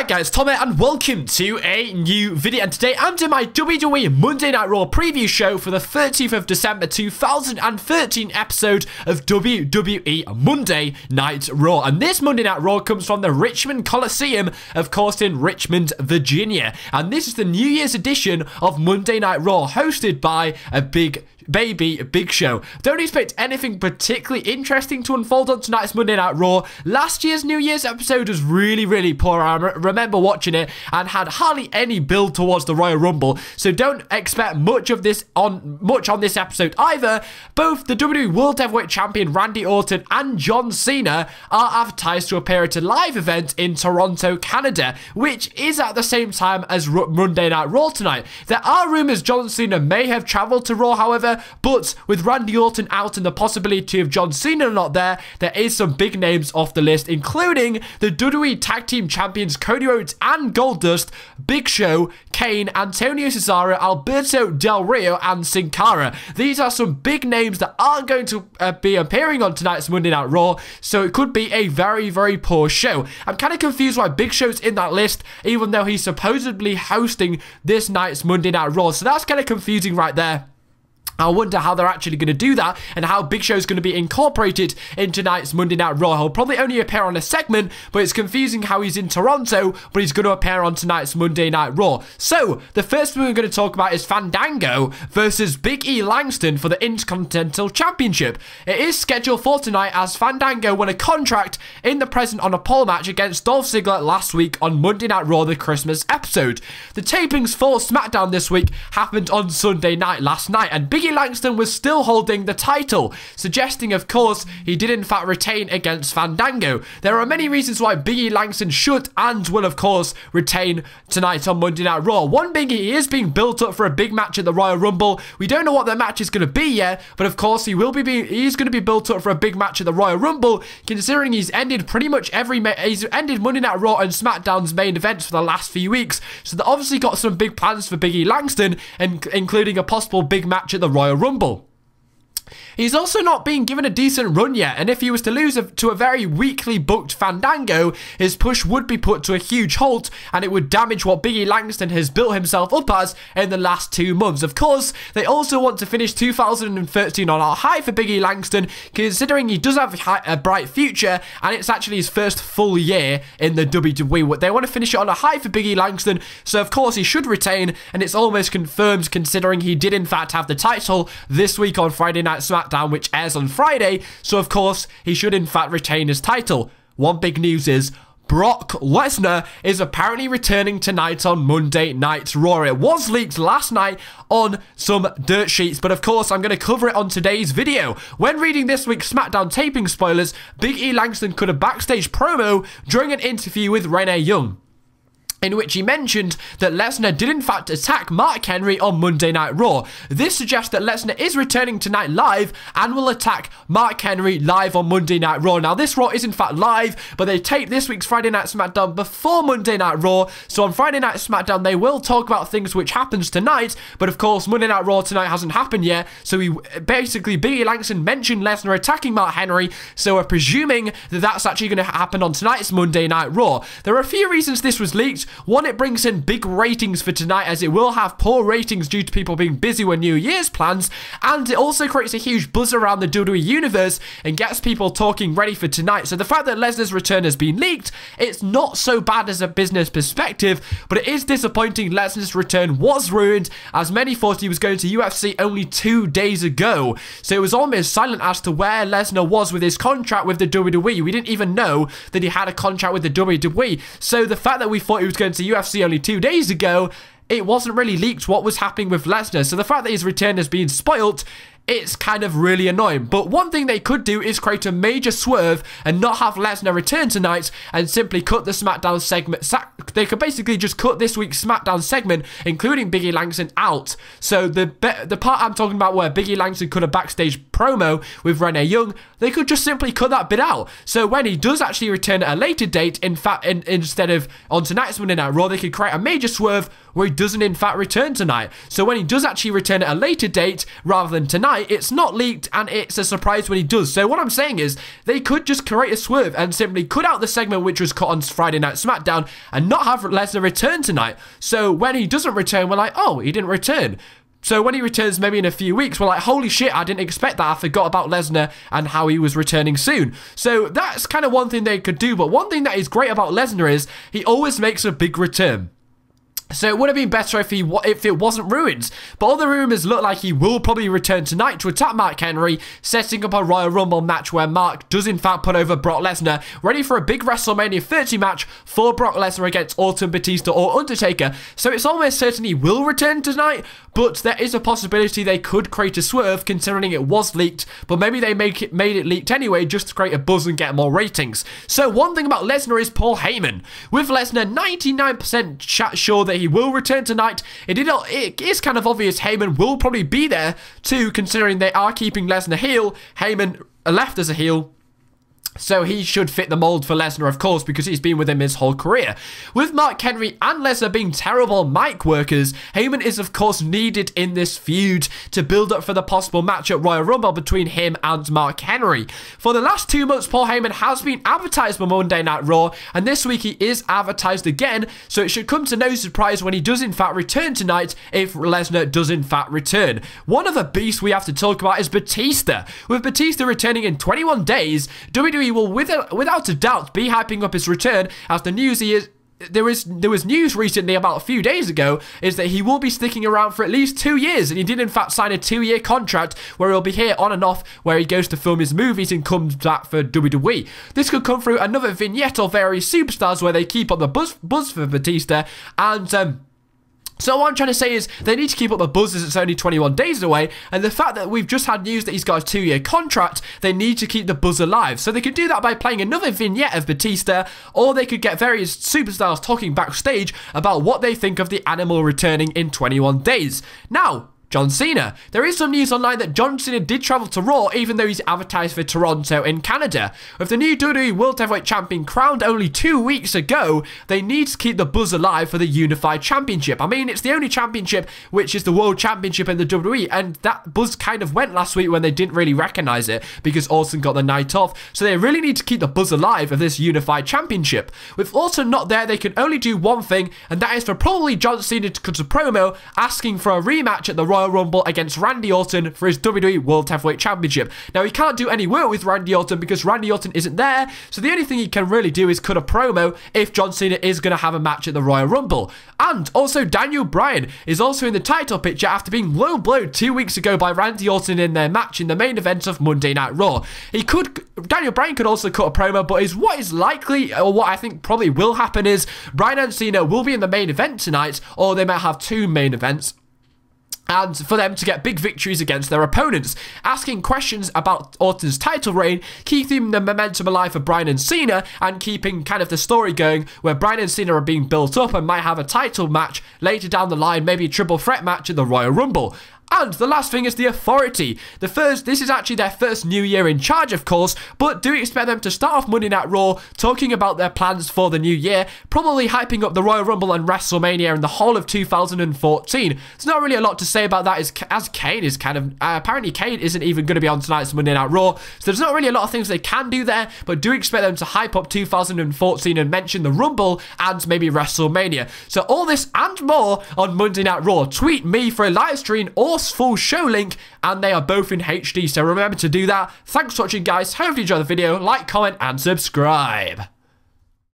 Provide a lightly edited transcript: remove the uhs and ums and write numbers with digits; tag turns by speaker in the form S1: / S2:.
S1: Hi guys, Tom here and welcome to a new video, and today I'm doing my WWE Monday Night Raw preview show for the 30th of December 2013 episode of WWE Monday Night Raw. And this Monday Night Raw comes from the Richmond Coliseum, of course in Richmond, Virginia. And this is the New Year's edition of Monday Night Raw, hosted by a Big Show. Don't expect anything particularly interesting to unfold on tonight's Monday Night Raw. Last year's New Year's episode was really poor. I remember watching it and had hardly any build towards the Royal Rumble, so don't expect much on this episode either. Both the WWE World Heavyweight Champion Randy Orton and John Cena are advertised to appear at a live event in Toronto, Canada, which is at the same time as Monday Night Raw tonight. There are rumors John Cena may have traveled to Raw, however, but with Randy Orton out and the possibility of John Cena not there, there is some big names off the list, including the WWE Tag Team Champions Cody Rhodes and Goldust, Big Show, Kane, Antonio Cesaro, Alberto Del Rio, and Sin Cara. These are some big names that aren't going to be appearing on tonight's Monday Night Raw, so it could be a very poor show. I'm kind of confused why Big Show's in that list, even though he's supposedly hosting this night's Monday Night Raw, so that's kind of confusing right there. I wonder how they're actually going to do that and how Big Show's going to be incorporated in tonight's Monday Night Raw. He'll probably only appear on a segment, but it's confusing how he's in Toronto, but he's going to appear on tonight's Monday Night Raw. So, the first thing we're going to talk about is Fandango versus Big E Langston for the Intercontinental Championship. It is scheduled for tonight as Fandango won a contract in the present on a pole match against Dolph Ziggler last week on Monday Night Raw, the Christmas episode. The tapings for SmackDown this week happened on Sunday night last night, and Big E Langston was still holding the title, suggesting, of course, he did in fact retain against Fandango. There are many reasons why Big E Langston should and will, of course, retain tonight on Monday Night Raw. One being he is being built up for a big match at the Royal Rumble. We don't know what the match is going to be yet, but of course he's going to be built up for a big match at the Royal Rumble, considering he's ended pretty much he's ended Monday Night Raw and SmackDown's main events for the last few weeks. So they obviously got some big plans for Big E Langston, and including a possible big match at the Royal Rumble. He's also not being given a decent run yet, and if he was to lose to a very weakly booked Fandango, his push would be put to a huge halt, and it would damage what Big E Langston has built himself up as in the last 2 months. Of course, they also want to finish 2013 on a high for Big E Langston, considering he does have a bright future, and it's actually his first full year in the WWE. They want to finish it on a high for Big E Langston, so of course he should retain, and it's almost confirmed considering he did in fact have the title this week on Friday Night SmackDown, which airs on Friday, so of course he should in fact retain his title. One big news is Brock Lesnar is apparently returning tonight on Monday Night Raw. It was leaked last night on some dirt sheets, but of course I'm going to cover it on today's video. When reading this week's SmackDown taping spoilers, Big E Langston cut a backstage promo during an interview with Renee Young, in which he mentioned that Lesnar did in fact attack Mark Henry on Monday Night Raw. This suggests that Lesnar is returning tonight live and will attack Mark Henry live on Monday Night Raw. Now, this Raw is in fact live, but they taped this week's Friday Night SmackDown before Monday Night Raw, so on Friday Night SmackDown they will talk about things which happens tonight, but of course Monday Night Raw tonight hasn't happened yet, so basically Big E Langston mentioned Lesnar attacking Mark Henry, so we're presuming that that's actually going to happen on tonight's Monday Night Raw. There are a few reasons this was leaked. One, it brings in big ratings for tonight, as it will have poor ratings due to people being busy with New Year's plans, and it also creates a huge buzz around the WWE Universe and gets people talking ready for tonight. So the fact that Lesnar's return has been leaked, it's not so bad as a business perspective, but it is disappointing Lesnar's return was ruined, as many thought he was going to UFC only 2 days ago. So it was almost silent as to where Lesnar was with his contract with the WWE. We didn't even know that he had a contract with the WWE. So the fact that we thought he was going to UFC only 2 days ago, it wasn't really leaked what was happening with Lesnar. So the fact that his return has been spoilt, it's kind of really annoying. But one thing they could do is create a major swerve and not have Lesnar return tonight and simply cut the SmackDown segment. They could basically just cut this week's SmackDown segment, including Big E Langston, out. So the part I'm talking about where Big E Langston cut a backstage promo with Renee Young, they could just simply cut that bit out. So when he does actually return at a later date, in fact, instead of on tonight's Monday Night Raw, they could create a major swerve where he doesn't in fact return tonight. So when he does actually return at a later date rather than tonight, it's not leaked and it's a surprise when he does. So what I'm saying is they could just create a swerve and simply cut out the segment which was cut on Friday Night SmackDown and not have Lesnar return tonight. So when he doesn't return, we're like, oh, he didn't return. So when he returns maybe in a few weeks, we're like, holy shit, I didn't expect that. I forgot about Lesnar and how he was returning soon. So that's kind of one thing they could do. But one thing that is great about Lesnar is he always makes a big return. So it would have been better if it wasn't ruined. But all the rumours look like he will probably return tonight to attack Mark Henry, setting up a Royal Rumble match where Mark does in fact put over Brock Lesnar, ready for a big WrestleMania 30 match for Brock Lesnar against Orton, Batista or Undertaker. So it's almost certain he will return tonight, but there is a possibility they could create a swerve considering it was leaked, but maybe they made it leaked anyway just to create a buzz and get more ratings. So one thing about Lesnar is Paul Heyman. With Lesnar 99% sure that he will return tonight, it is kind of obvious Heyman will probably be there too, considering they are keeping Lesnar heel. Heyman left as a heel, so he should fit the mold for Lesnar, of course, because he's been with him his whole career. With Mark Henry and Lesnar being terrible mic workers, Heyman is, of course, needed in this feud to build up for the possible match at Royal Rumble between him and Mark Henry. For the last 2 months, Paul Heyman has been advertised for Monday Night Raw, and this week he is advertised again, so it should come to no surprise when he does, in fact, return tonight if Lesnar does, in fact, return. One other beast we have to talk about is Batista. With Batista returning in 21 days, WWE will without a doubt be hyping up his return, as the news there was news recently about a few days ago is that he will be sticking around for at least 2 years, and he did in fact sign a 2-year contract where he'll be here on and off, where he goes to film his movies and comes back for WWE. This could come through another vignette of various superstars where they keep up the buzz for Batista, and so what I'm trying to say is they need to keep up the buzz as it's only 21 days away, and the fact that we've just had news that he's got a 2-year contract, they need to keep the buzz alive. So they could do that by playing another vignette of Batista, or they could get various superstars talking backstage about what they think of the animal returning in 21 days. Now, John Cena. There is some news online that John Cena did travel to Raw, even though he's advertised for Toronto in Canada. With the new WWE World Heavyweight Champion crowned only 2 weeks ago, they need to keep the buzz alive for the Unified Championship. I mean, it's the only championship which is the World Championship in the WWE, and that buzz kind of went last week when they didn't really recognize it because Orton got the night off. So they really need to keep the buzz alive of this Unified Championship. With Orton not there, they can only do one thing, and that is for probably John Cena to cut a promo asking for a rematch at the Royal Rumble against Randy Orton for his WWE World Heavyweight Championship. Now, he can't do any work with Randy Orton because Randy Orton isn't there, so the only thing he can really do is cut a promo if John Cena is going to have a match at the Royal Rumble. And also, Daniel Bryan is also in the title picture after being low blowed 2 weeks ago by Randy Orton in their match in the main event of Monday Night Raw. Daniel Bryan could also cut a promo, but what is likely, or what I think probably will happen, is Bryan and Cena will be in the main event tonight, or they might have 2 main events, and for them to get big victories against their opponents, asking questions about Orton's title reign, keeping the momentum alive for Bryan and Cena, and keeping kind of the story going where Bryan and Cena are being built up and might have a title match later down the line, maybe a triple threat match at the Royal Rumble. And the last thing is the Authority. This is actually their first new year in charge, of course, but do expect them to start off Monday Night Raw talking about their plans for the new year, probably hyping up the Royal Rumble and WrestleMania in the whole of 2014. There's not really a lot to say about that, as Kane is kind of, apparently Kane isn't even going to be on tonight's Monday Night Raw, so there's not really a lot of things they can do there, but do expect them to hype up 2014 and mention the Rumble and maybe WrestleMania. So all this and more on Monday Night Raw. Tweet me for a live stream or full show link, and they are both in HD, so remember to do that. Thanks for watching, guys. Hope you enjoyed the video. Like, comment and subscribe.